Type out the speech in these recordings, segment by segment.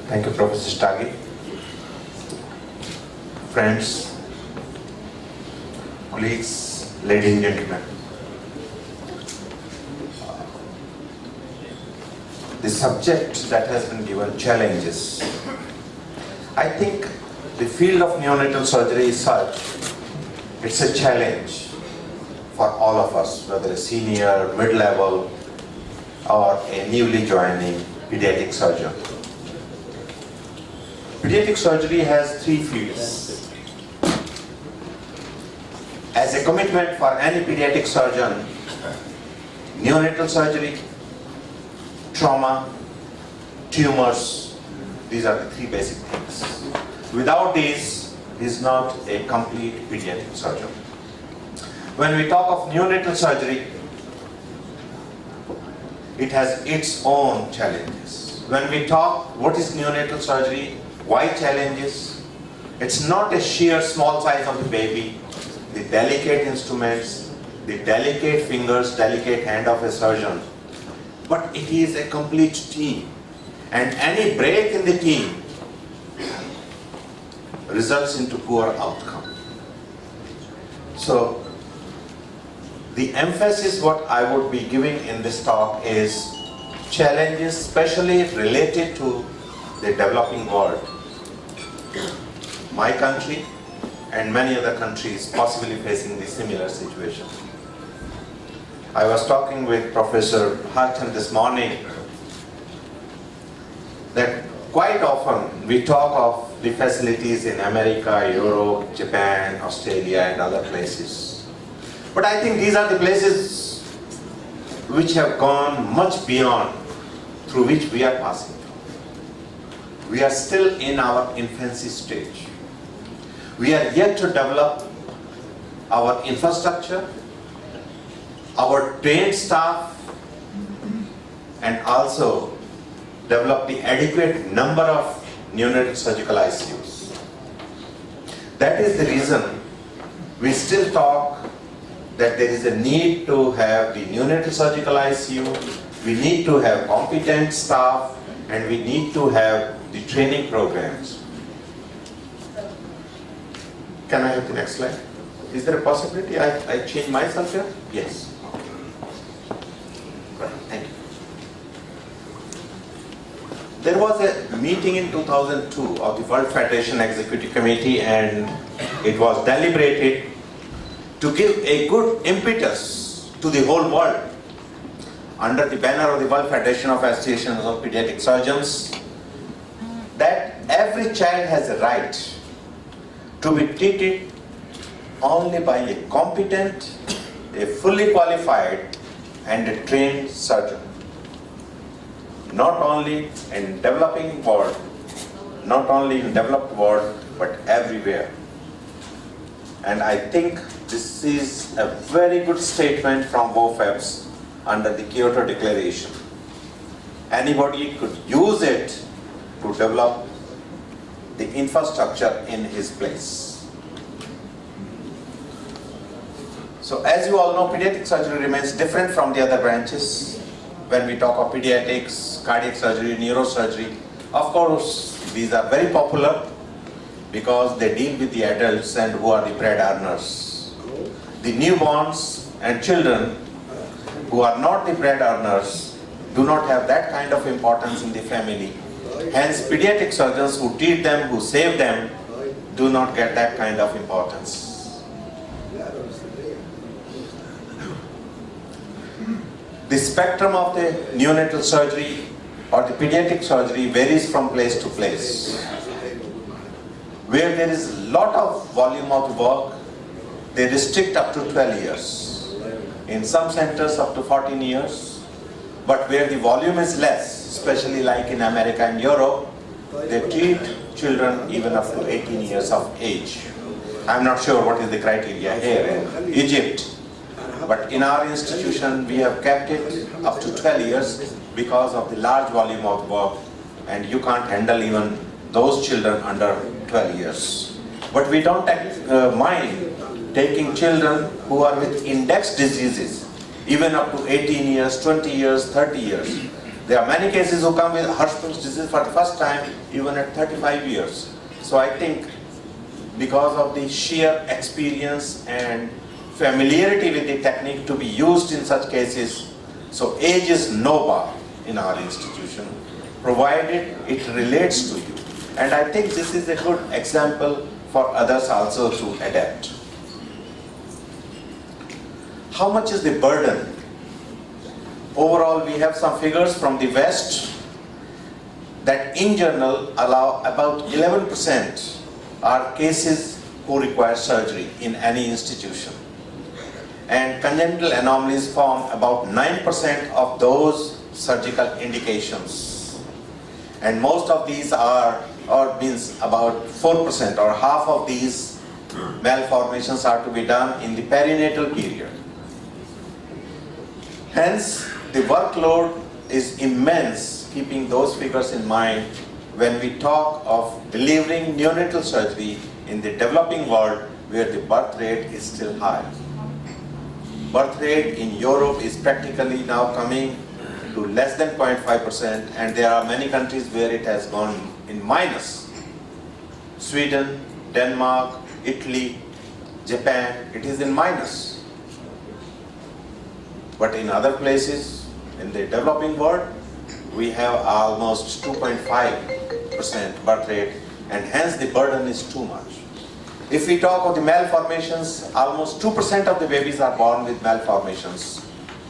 Thank you, Professor Stagi. Friends, colleagues, ladies and gentlemen. The subject that has been given, challenges. I think the field of neonatal surgery is such, it's a challenge for all of us, whether a senior, mid-level, or a newly joining pediatric surgeon. Pediatric surgery has three fields. As a commitment for any pediatric surgeon, neonatal surgery, trauma, tumors, these are the three basic things. Without these, he is not a complete pediatric surgeon. When we talk of neonatal surgery, it has its own challenges. When we talk what is neonatal surgery, why challenges? It's not a sheer small size of the baby, the delicate instruments, the delicate fingers, delicate hand of a surgeon, but it is a complete team. And any break in the team results into poor outcome. So, the emphasis what I would be giving in this talk is challenges especially related to the developing world. My country and many other countries possibly facing the similar situation. I was talking with Professor Harchan this morning that quite often we talk of the facilities in America, Europe, Japan, Australia and other places. But I think these are the places which have gone much beyond through which we are passing through. We are still in our infancy stage. We are yet to develop our infrastructure, our trained staff, and also develop the adequate number of neonatal surgical ICUs. That is the reason we still talk that there is a need to have the neonatal surgical ICU, we need to have competent staff, and we need to have the training programs. Can I have the next slide? Is there a possibility I change myself here? Yes. Right. Thank you. There was a meeting in 2002 of the World Federation Executive Committee, and it was deliberated to give a good impetus to the whole world under the banner of the World Federation of Associations of Pediatric Surgeons that every child has a right to be treated only by a competent, a fully qualified and a trained surgeon. Not only in developing world, not only in developed world, but everywhere. And I think this is a very good statement from WOFEPS under the Kyoto Declaration. Anybody could use it to develop the infrastructure in his place. So as you all know, pediatric surgery remains different from the other branches. When we talk of pediatrics, cardiac surgery, neurosurgery, of course these are very popular because they deal with the adults and who are the bread earners. The newborns and children who are not the bread earners do not have that kind of importance in the family. Hence, pediatric surgeons who treat them, who save them, do not get that kind of importance. The spectrum of the neonatal surgery or the pediatric surgery varies from place to place. Where there is a lot of volume of work, they restrict up to 12 years. In some centers up to 14 years. But where the volume is less, especially like in America and Europe, they treat children even up to 18 years of age. I'm not sure what is the criteria here in Egypt. But in our institution, we have kept it up to 12 years because of the large volume of work, and you can't handle even those children under 12 years. But we don't mind taking children who are with index diseases, even up to 18 years, 20 years, 30 years. There are many cases who come with Hirschsprung's disease for the first time, even at 35 years. So I think because of the sheer experience and familiarity with the technique to be used in such cases, so age is no bar in our institution, provided it relates to you. And I think this is a good example for others also to adapt. How much is the burden? Overall, we have some figures from the West that in general allow about 11% are cases who require surgery in any institution. And congenital anomalies form about 9% of those surgical indications. And most of these are, or means about 4% or half of these malformations are to be done in the perinatal period. Hence, the workload is immense, keeping those figures in mind when we talk of delivering neonatal surgery in the developing world where the birth rate is still high. Birth rate in Europe is practically now coming to less than 0.5%, and there are many countries where it has gone in minus. Sweden, Denmark, Italy, Japan, it is in minus. But in other places, in the developing world, we have almost 2.5% birth rate, and hence the burden is too much. If we talk of the malformations, almost 2% of the babies are born with malformations.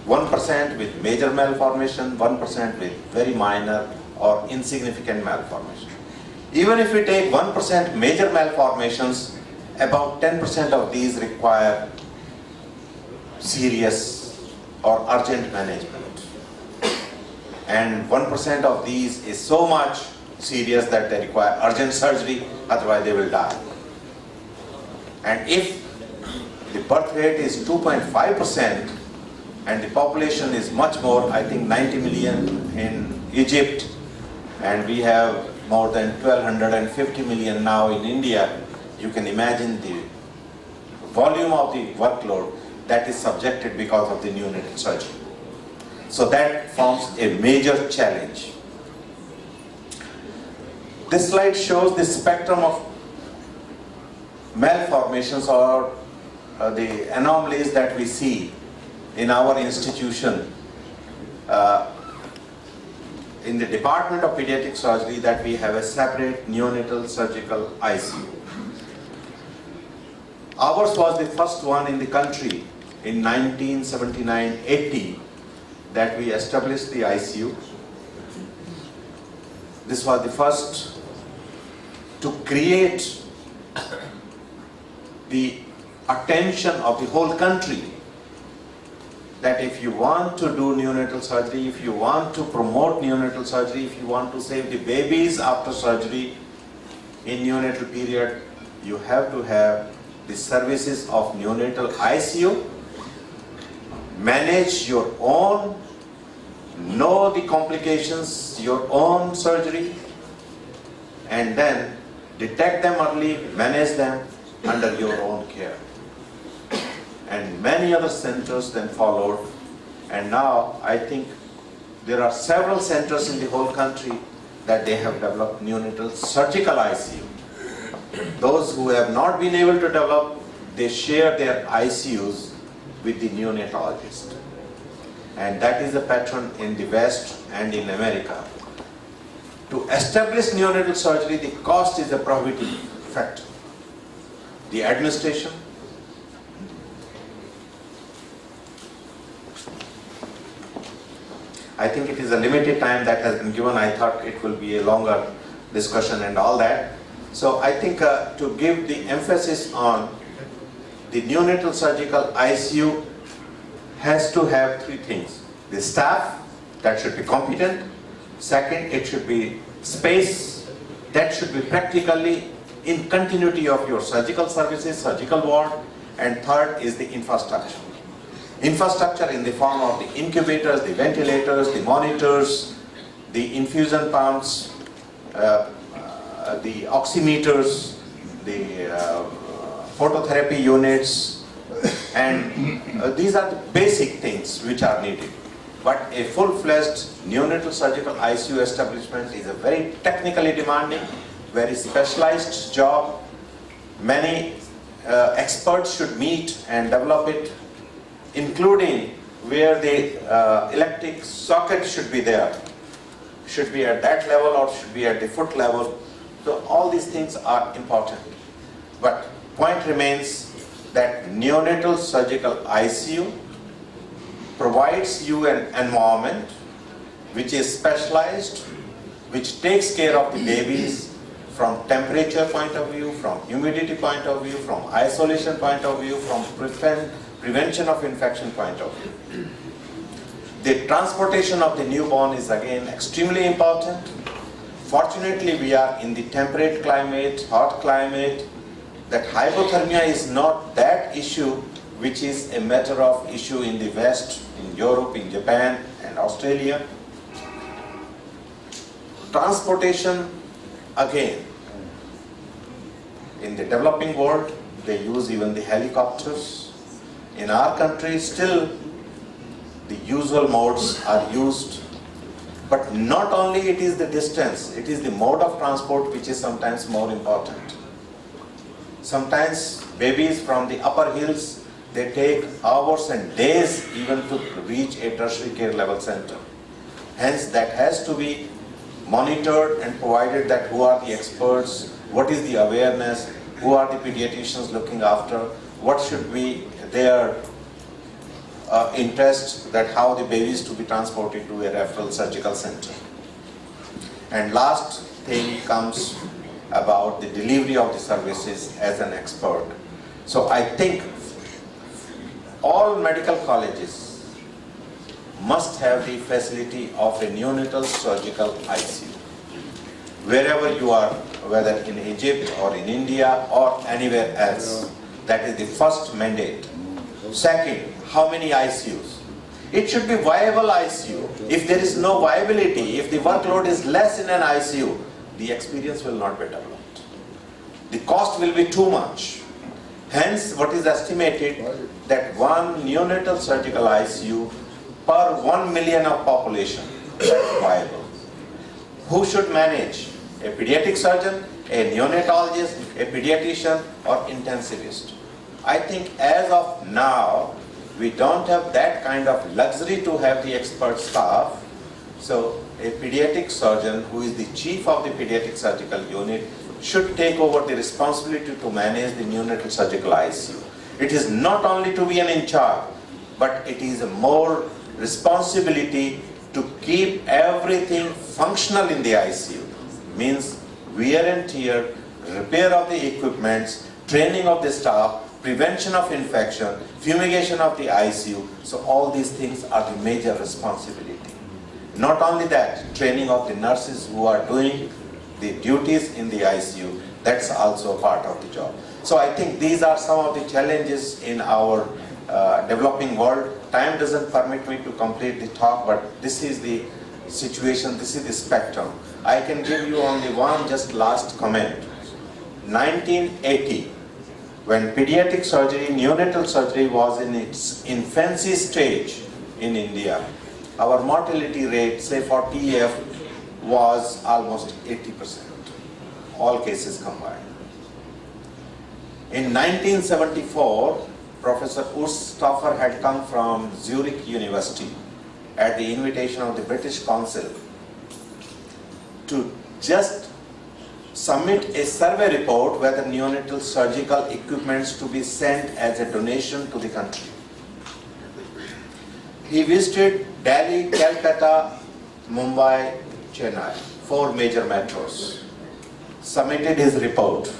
1% with major malformation, 1% with very minor or insignificant malformation. Even if we take 1% major malformations, about 10% of these require serious or urgent management. And 1% of these is so much serious that they require urgent surgery, otherwise they will die. And if the birth rate is 2.5% and the population is much more, I think 90 million in Egypt, and we have more than 1250 million now in India, you can imagine the volume of the workload that is subjected because of the neonatal surgery. So that forms a major challenge. This slide shows the spectrum of malformations or the anomalies that we see in our institution. In the Department of Pediatric Surgery, that we have a separate neonatal surgical ICU. Ours was the first one in the country in 1979-80 that we established the ICU. This was the first to create the attention of the whole country that if you want to do neonatal surgery, if you want to promote neonatal surgery, if you want to save the babies after surgery in neonatal period, you have to have the services of neonatal ICU, manage your own, know the complications, your own surgery, and then detect them early, manage them under your own care. And many other centers then followed, and now I think there are several centers in the whole country that they have developed neonatal surgical ICU. Those who have not been able to develop, they share their ICUs with the neonatologist. And that is the pattern in the West and in America. To establish neonatal surgery, the cost is a prohibitive factor. The administration, I think it is a limited time that has been given. I thought it will be a longer discussion and all that. So I think to give the emphasis on the neonatal surgical ICU has to have three things. The staff, that should be competent. Second, it should be space, that should be practically in continuity of your surgical services, surgical ward. And third is the infrastructure. Infrastructure in the form of the incubators, the ventilators, the monitors, the infusion pumps, the oximeters, the phototherapy units, and these are the basic things which are needed. But a full-fledged neonatal surgical ICU establishment is a very technically demanding, very specialized job. Many experts should meet and develop it, including where the electric socket should be there. Should be at that level or should be at the foot level. So all these things are important. But point remains that neonatal surgical ICU provides you an environment which is specialized, which takes care of the babies from temperature point of view, from humidity point of view, from isolation point of view, from prevention of infection point of view. The transportation of the newborn is again extremely important. Fortunately, we are in the temperate climate, hot climate, that hypothermia is not that issue which is a matter of issue in the West, in Europe, in Japan and Australia. Transportation, again, in the developing world, they use even the helicopters. In our country, still the usual modes are used. But not only it is the distance, it is the mode of transport which is sometimes more important. Sometimes babies from the upper hills, they take hours and days even to reach a tertiary care level center. Hence, that has to be monitored and provided that who are the experts, what is the awareness, who are the pediatricians looking after, what should be their interest, that how the baby is to be transported to a referral surgical center. And last thing comes about the delivery of the services as an expert. So I think all medical colleges must have the facility of a neonatal surgical ICU. Wherever you are, whether in Egypt or in India or anywhere else, that is the first mandate. Second, how many ICUs? It should be viable ICU. If there is no viability, if the workload is less in an ICU, the experience will not be developed. The cost will be too much. Hence, what is estimated that one neonatal surgical ICU per 1 million of population is viable. Who should manage? A pediatric surgeon, a neonatologist, a pediatrician, or intensivist? I think as of now, we don't have that kind of luxury to have the expert staff. So a pediatric surgeon who is the chief of the pediatric surgical unit should take over the responsibility to manage the neonatal surgical ICU. It is not only to be an in charge, but it is a more responsibility to keep everything functional in the ICU. Means wear and tear, repair of the equipments, training of the staff, prevention of infection, fumigation of the ICU. So all these things are the major responsibility. Not only that, training of the nurses who are doing the duties in the ICU, that's also a part of the job. So I think these are some of the challenges in our developing world. Time doesn't permit me to complete the talk, but this is the situation, this is the spectrum. I can give you only one just last comment. 1980, when pediatric surgery, neonatal surgery was in its infancy stage in India, our mortality rate, say for TF, was almost 80%, all cases combined. In 1974, Professor Urs Stauffer had come from Zurich University at the invitation of the British Council to just submit a survey report whether neonatal surgical equipments to be sent as a donation to the country. He visited Delhi, Calcutta, Mumbai, Chennai, 4 major metros, submitted his report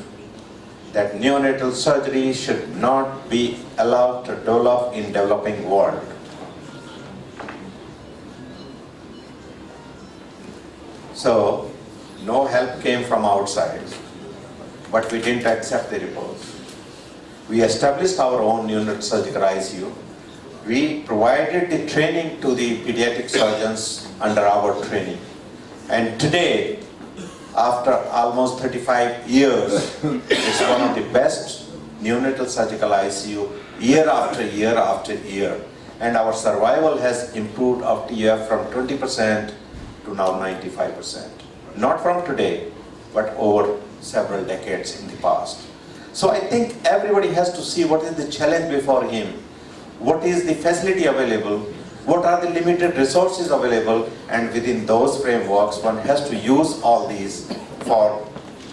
that neonatal surgery should not be allowed to develop in developing world. So, no help came from outside, but we didn't accept the report. We established our own neonatal surgical ICU. We provided the training to the pediatric surgeons under our training. And today, after almost 35 years, it's one of the best neonatal surgical ICU year after year after year. and our survival has improved of TF from 20% to now 95%. Not from today, but over several decades in the past. So I think everybody has to see what is the challenge before him, what is the facility available, what are the limited resources available, and within those frameworks one has to use all these for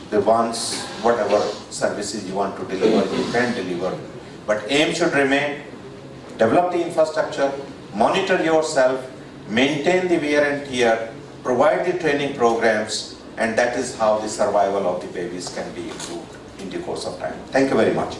the ones, whatever services you want to deliver, you can deliver. But aim should remain, develop the infrastructure, monitor yourself, maintain the wear and tear, provide the training programs, and that is how the survival of the babies can be improved in the course of time. Thank you very much.